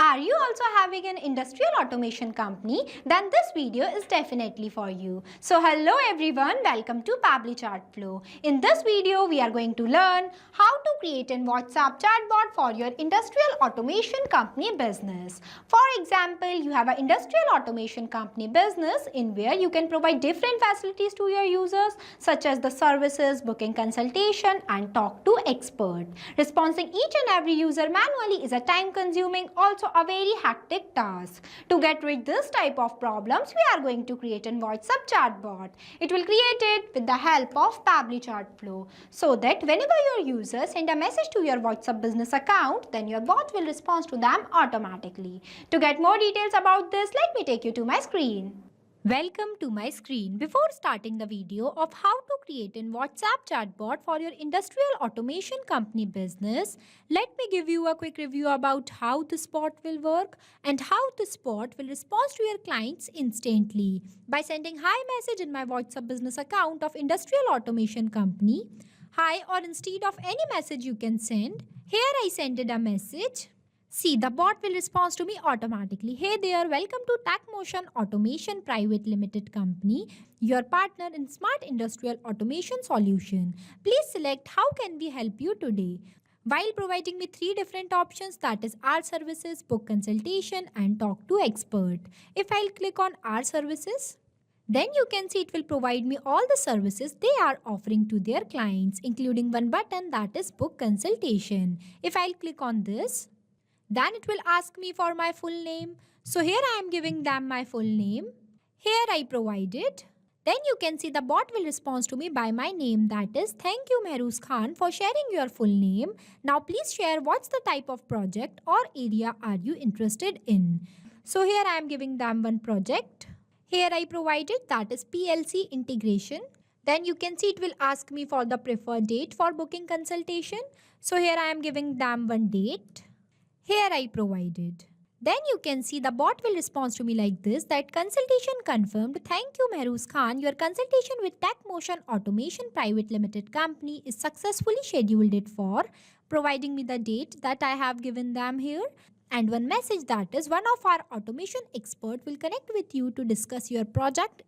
Are you also having an industrial automation company? Then this video is definitely for you. So hello everyone, welcome to Pabbly Chatflow. In this video, we are going to learn how to create a WhatsApp chatbot for your industrial automation company business. For example, you have an industrial automation company business in where you can provide different facilities to your users such as the services, booking consultation and talk to expert. Responding each and every user manually is a time consuming, also a very hectic task. To get rid of this type of problems, we are going to create a WhatsApp chatbot. It will create it with the help of Pabbly Chatflow so that whenever your users send a message to your WhatsApp business account, then your bot will respond to them automatically. To get more details about this, let me take you to my screen. Welcome to my screen. Before starting the video of how to create a WhatsApp chatbot for your industrial automation company business, let me give you a quick review about how this bot will work and how this bot will respond to your clients instantly by sending hi message in my WhatsApp business account of industrial automation company. Hi, or instead of any message you can send, here I sent a message. See, the bot will respond to me automatically. Hey there, welcome to TechMotion Automation Private Limited Company, your partner in Smart Industrial Automation Solution. Please select how can we help you today. While providing me 3 different options, that is our services, book consultation and talk to expert. If I'll click on our services, then you can see it will provide me all the services they are offering to their clients, including one button that is book consultation. If I'll click on this, then it will ask me for my full name. So here I am giving them my full name. Here I provide it. Then you can see the bot will respond to me by my name, that is thank you Mehruz Khan for sharing your full name. Now please share what's the type of project or area are you interested in. So here I am giving them one project. Here I provided that is PLC integration. Then you can see it will ask me for the preferred date for booking consultation. So here I am giving them one date. Here I provided. Then you can see the bot will respond to me like this, that consultation confirmed. Thank you Mehruz Khan. Your consultation with TechMotion Automation Private Limited Company is successfully scheduled it for, providing me the date that I have given them here. And one message, that is one of our automation expert will connect with you to discuss your project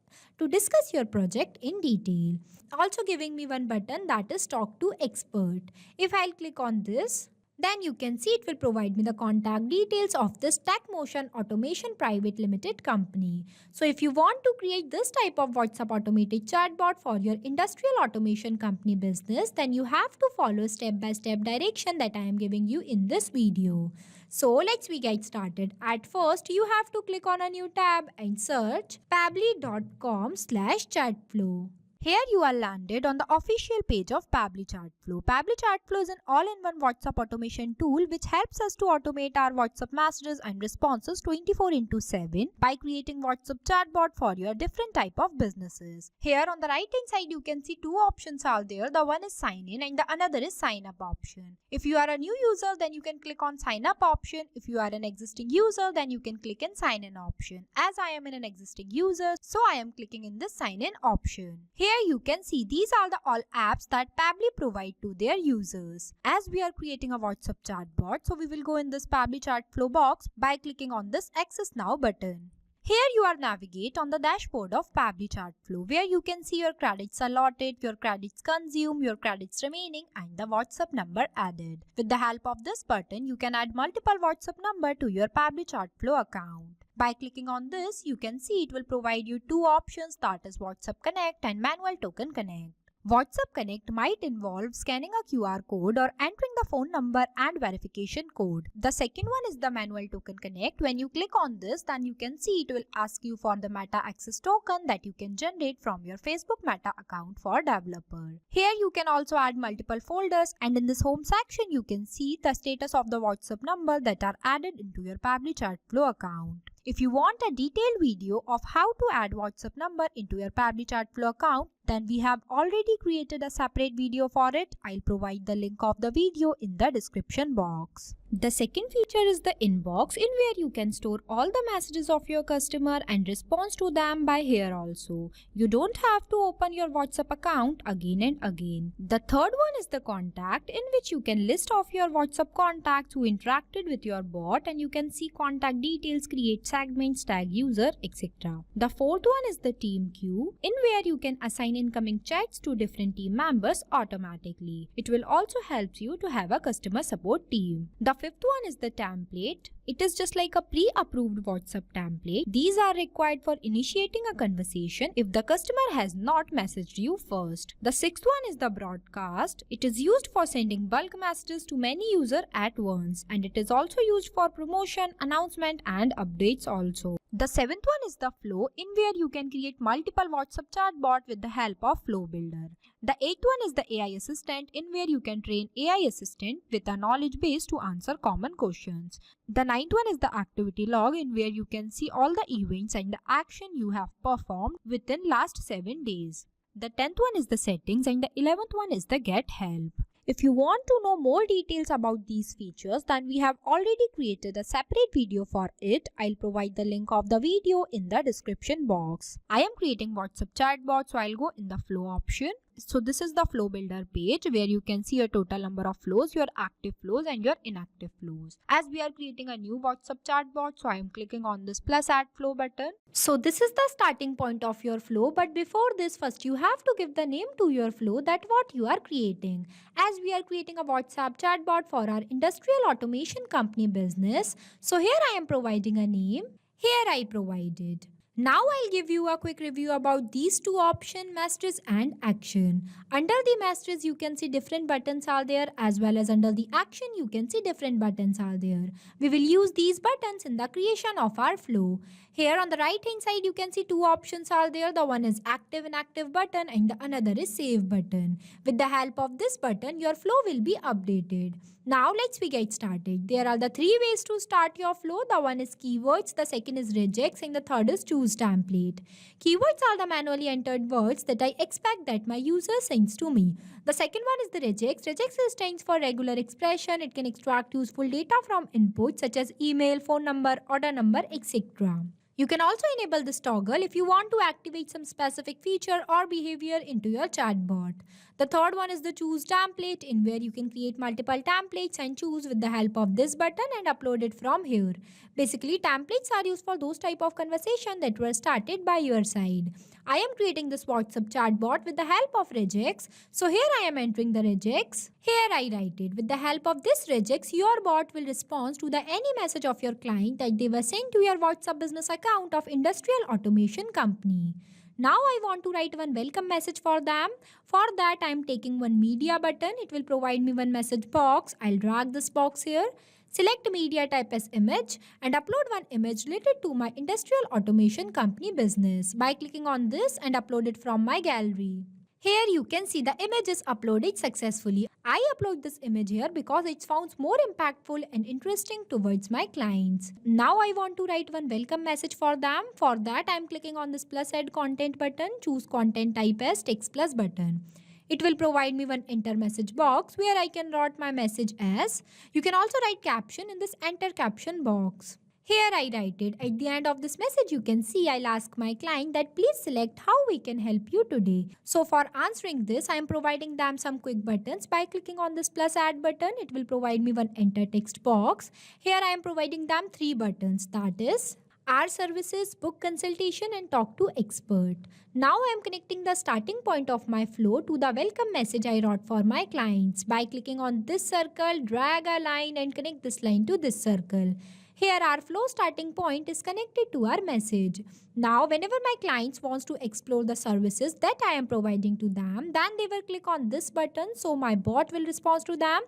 in detail. Also giving me one button that is talk to expert. If I'll click on this, then you can see it will provide me the contact details of this TechMotion Automation Private Limited Company. So if you want to create this type of WhatsApp automated chatbot for your industrial automation company business, then you have to follow step-by-step direction that I am giving you in this video. So let's get started. At first, you have to click on a new tab and search pabbly.com/chatflow. Here you are landed on the official page of Pabbly Chatflow. Pabbly Chatflow is an all-in-one WhatsApp automation tool which helps us to automate our WhatsApp messages and responses 24/7 by creating WhatsApp chatbot for your different type of businesses. Here on the right hand side you can see 2 options are there. The one is sign in and the another is sign up option. If you are a new user, then you can click on sign up option. If you are an existing user, then you can click in sign in option. As I am an existing user, so I am clicking in this sign in option. Here you can see these are the all apps that Pabbly provide to their users. As we are creating a WhatsApp chatbot, so we will go in this Pabbly Chatflow box by clicking on this Access Now button. Here you are navigate on the dashboard of Pabbly Chatflow where you can see your credits allotted, your credits consumed, your credits remaining and the WhatsApp number added. With the help of this button, you can add multiple WhatsApp number to your Pabbly Chatflow account. By clicking on this, you can see it will provide you 2 options, that is WhatsApp Connect and Manual Token Connect. WhatsApp Connect might involve scanning a QR code or entering the phone number and verification code. The second one is the Manual Token Connect. When you click on this, then you can see it will ask you for the Meta Access token that you can generate from your Facebook Meta account for developer. Here you can also add multiple folders and in this home section you can see the status of the WhatsApp number that are added into your Pabbly Chatflow account. If you want a detailed video of how to add WhatsApp number into your Pabbly Chatflow account, then we have already created a separate video for it. I'll provide the link of the video in the description box. The second feature is the inbox, in where you can store all the messages of your customer and respond to them by here also. You don't have to open your WhatsApp account again and again. The third one is the contact, in which you can list off your WhatsApp contacts who interacted with your bot, and you can see contact details, create segments, tag user, etc. The fourth one is the team queue, in where you can assign incoming chats to different team members automatically. It will also help you to have a customer support team. The fifth one is the template. It is just like a pre-approved WhatsApp template. These are required for initiating a conversation if the customer has not messaged you first. The sixth one is the broadcast. It is used for sending bulk messages to many users at once, and it is also used for promotion, announcement and updates also. The seventh one is the flow, in where you can create multiple WhatsApp chatbot with the help of Flow Builder. The eighth one is the AI assistant, in where you can train AI assistant with a knowledge base to answer common questions. The ninth one is the activity log, in where you can see all the events and the action you have performed within last 7 days. The 10th one is the settings, and the 11th one is the get help. If you want to know more details about these features, then we have already created a separate video for it. I'll provide the link of the video in the description box. I am creating WhatsApp chatbot, so I'll go in the flow option. So this is the flow builder page, where you can see a total number of flows, your active flows and your inactive flows. As we are creating a new WhatsApp chatbot, so I am clicking on this plus add flow button. So this is the starting point of your flow, but before this, first you have to give the name to your flow, that what you are creating. As we are creating a WhatsApp chatbot for our industrial automation company business, so here I am providing a name. Here I provided. Now I'll give you a quick review about these two options, messages and action. Under the messages you can see different buttons are there, as well as under the action you can see different buttons are there. We will use these buttons in the creation of our flow. Here on the right hand side you can see two options are there. The one is active inactive button and the another is save button. With the help of this button your flow will be updated. Now let's get started. There are the three ways to start your flow. The one is keywords, the second is regex, and the third is choose template. Keywords are the manually entered words that I expect that my user sends to me. The second one is the regex. Regex stands for regular expression. It can extract useful data from inputs such as email, phone number, order number, etc. You can also enable this toggle if you want to activate some specific feature or behavior into your chatbot. The third one is the choose template, in where you can create multiple templates and choose with the help of this button and upload it from here. Basically, templates are used for those type of conversation that were started by your side. I am creating this WhatsApp chatbot with the help of regex. So here I am entering the regex. Here I write it. With the help of this regex, your bot will respond to the any message of your client that they were sent to your WhatsApp business account of industrial automation company. Now I want to write one welcome message for them. For that I am taking one media button. It will provide me one message box. I'll drag this box here. Select media type as image and upload one image related to my industrial automation company business by clicking on this and upload it from my gallery. Here you can see the image is uploaded successfully. I upload this image here because it sounds more impactful and interesting towards my clients. Now I want to write one welcome message for them. For that I am clicking on this plus add content button. Choose content type as text plus button. It will provide me one enter message box where I can write my message as. You can also write caption in this enter caption box. Here I write it. At the end of this message you can see I'll ask my client that please select how we can help you today. So for answering this I am providing them some quick buttons. By clicking on this plus add button it will provide me one enter text box. Here I am providing them three buttons, that is our services, book consultation and talk to expert. Now I am connecting the starting point of my flow to the welcome message I wrote for my clients. By clicking on this circle, drag a line and connect this line to this circle. Here our flow starting point is connected to our message. Now whenever my clients wants to explore the services that I am providing to them, then they will click on this button, so my bot will respond to them.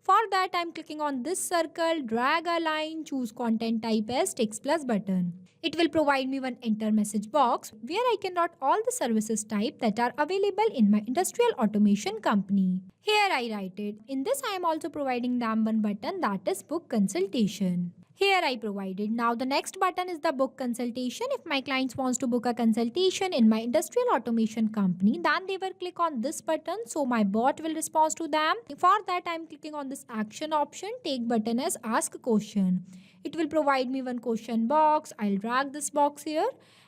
For that I am clicking on this circle, drag a line, choose content type as text plus button. It will provide me one enter message box where I can write all the services type that are available in my industrial automation company. Here I write it. In this I am also providing them one button, that is book consultation. Here I provided. Now the next button is the book consultation. If my clients wants to book a consultation in my industrial automation company, then they will click on this button. So my bot will respond to them. For that I am clicking on this action option. Take button as ask question. It will provide me one question box. I'll drag this box here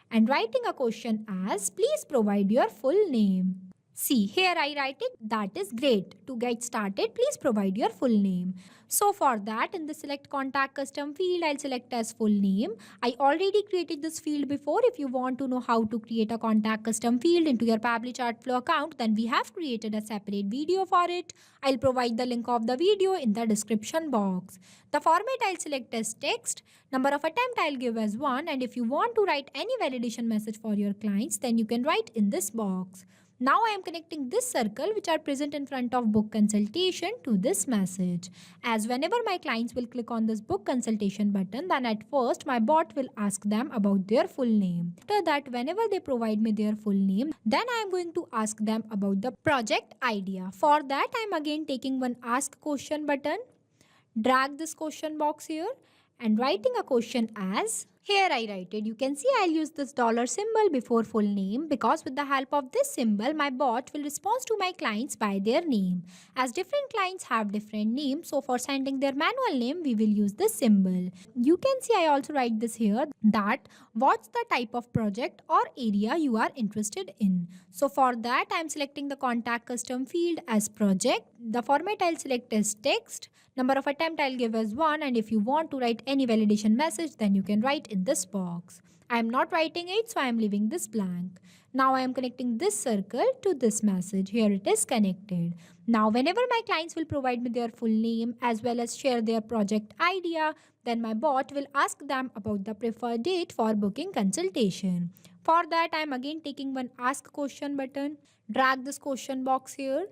and writing a question as please provide your full name. See, here I write it, that is great. To get started, please provide your full name. So for that, in the select contact custom field, I'll select as full name. I already created this field before. If you want to know how to create a contact custom field into your Pabbly Chatflow account, then we have created a separate video for it. I'll provide the link of the video in the description box. The format I'll select as text. Number of attempt I'll give as 1. And if you want to write any validation message for your clients, then you can write in this box. Now I am connecting this circle which are present in front of book consultation to this message. As whenever my clients will click on this book consultation button, then at first my bot will ask them about their full name. After that, whenever they provide me their full name, then I am going to ask them about the project idea. For that I am again taking one ask question button, drag this question box here and writing a question as here I write it. You can see I'll use this dollar symbol before full name because with the help of this symbol, my bot will respond to my clients by their name. As different clients have different names, so for sending their manual name, we will use this symbol. You can see I also write this here that what's the type of project or area you are interested in. So for that, I'm selecting the contact custom field as project. The format I'll select as text. Number of attempt I'll give as 1, and if you want to write any validation message, then you can write in this box. I am not writing it, so I am leaving this blank. Now I am connecting this circle to this message. Here it is connected. Now whenever my clients will provide me their full name as well as share their project idea, then my bot will ask them about the preferred date for booking consultation. For that I am again taking one ask question button, drag this question box here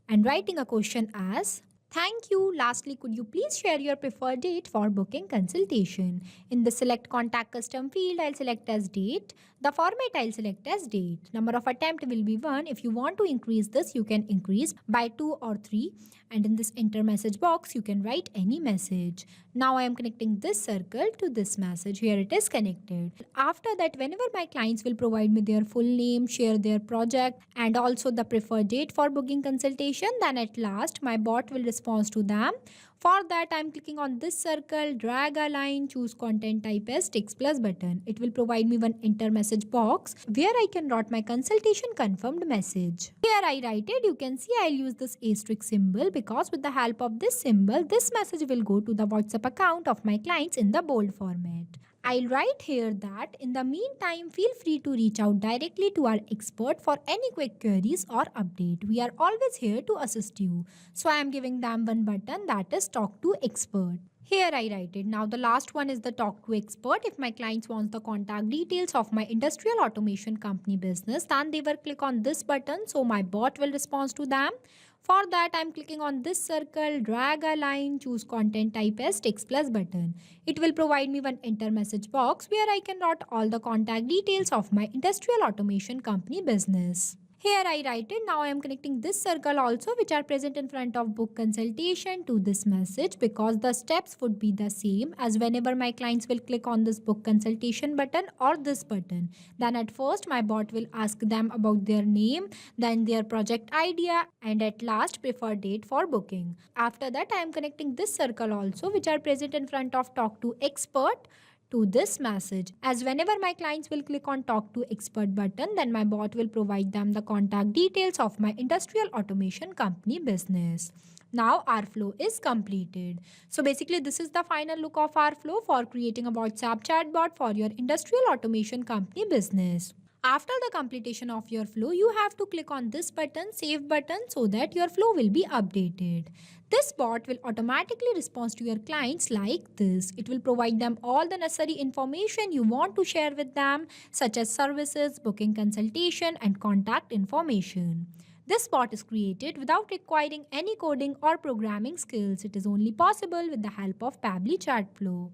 and writing a question as thank you. Lastly, could you please share your preferred date for booking consultation? In the select contact custom field, I'll select as date. The format I'll select as date. Number of attempt will be 1. If you want to increase this, you can increase by 2 or 3. And in this enter message box, you can write any message. Now I am connecting this circle to this message. Here it is connected. After that, whenever my clients will provide me their full name, share their project and also the preferred date for booking consultation, then at last my bot will respond to them. For that, I am clicking on this circle, drag a line, choose content type as text plus button. It will provide me one enter message box where I can write my consultation confirmed message. Here I write it. You can see I'll use this asterisk symbol because with the help of this symbol, this message will go to the WhatsApp account of my clients in the bold format. I'll write here that in the meantime, feel free to reach out directly to our expert for any quick queries or update. We are always here to assist you. So I am giving them one button that is talk to expert. Here I write it. Now the last one is the talk to expert. If my clients wants the contact details of my industrial automation company business, then they will click on this button. So my bot will respond to them. For that, I'm clicking on this circle, drag a line, choose content type as text plus button. It will provide me one enter message box where I can write all the contact details of my industrial automation company business. Here I write it. Now I am connecting this circle also which are present in front of book consultation to this message because the steps would be the same as whenever my clients will click on this book consultation button or this button. Then at first my bot will ask them about their name, then their project idea and at last preferred date for booking. After that I am connecting this circle also which are present in front of talk to expert to this message. As whenever my clients will click on talk to expert button, then my bot will provide them the contact details of my industrial automation company business. Now our flow is completed. So basically this is the final look of our flow for creating a WhatsApp chatbot for your industrial automation company business. After the completion of your flow, you have to click on this button, save button, so that your flow will be updated. This bot will automatically respond to your clients like this. It will provide them all the necessary information you want to share with them, such as services, booking consultation, and contact information. This bot is created without requiring any coding or programming skills. It is only possible with the help of Pabbly Chatflow.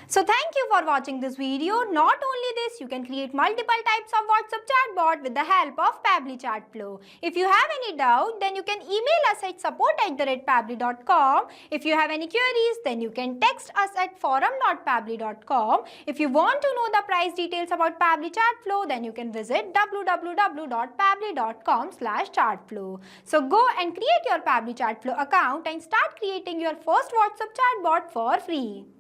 So thank you for watching this video. Not only this, you can create multiple types of WhatsApp chatbot with the help of Pabbly Chatflow. If you have any doubt, then you can email us at support@pabbly.com. If you have any queries, then you can text us at forum.pabbly.com. If you want to know the price details about Pabbly Chatflow, then you can visit www.pabbly.com/chatflow. So go and create your Pabbly Chatflow account and start creating your first WhatsApp chatbot for free.